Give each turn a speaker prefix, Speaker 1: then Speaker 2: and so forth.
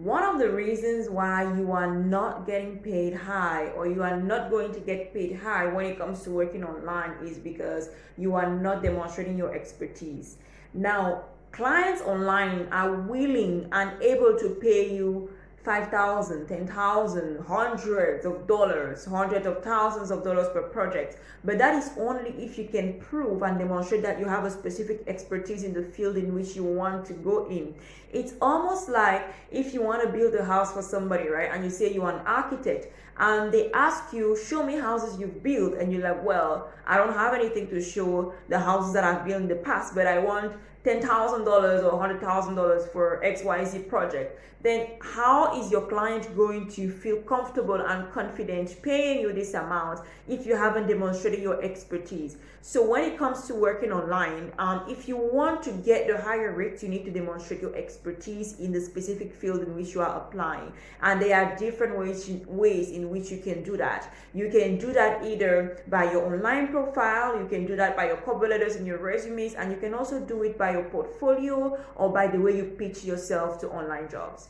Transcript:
Speaker 1: One of the reasons why you are not getting paid high, or you are not going to get paid high when it comes to working online, is because you are not demonstrating your expertise. Now, clients online are willing and able to pay you 5,000, 10,000, hundreds of dollars, hundreds of thousands of dollars per project. But that is only if you can prove and demonstrate that you have a specific expertise in the field in which you want to go in. It's almost like if you want to build a house for somebody, right? And you say you're an architect, and they ask you, show me houses you've built. And you're like, well, I don't have anything to show the houses that I've built in the past, but I want $10,000 or $100,000 for XYZ project. Then how is your client going to feel comfortable and confident paying you this amount if you haven't demonstrated your expertise? So when it comes to working online, if you want to get the higher rates, you need to demonstrate your expertise in the specific field in which you are applying. And there are different ways in which you can do that. You can do that either by your online profile, you can do that by your cover letters and your resumes, and you can also do it by your portfolio or by the way you pitch yourself to online jobs.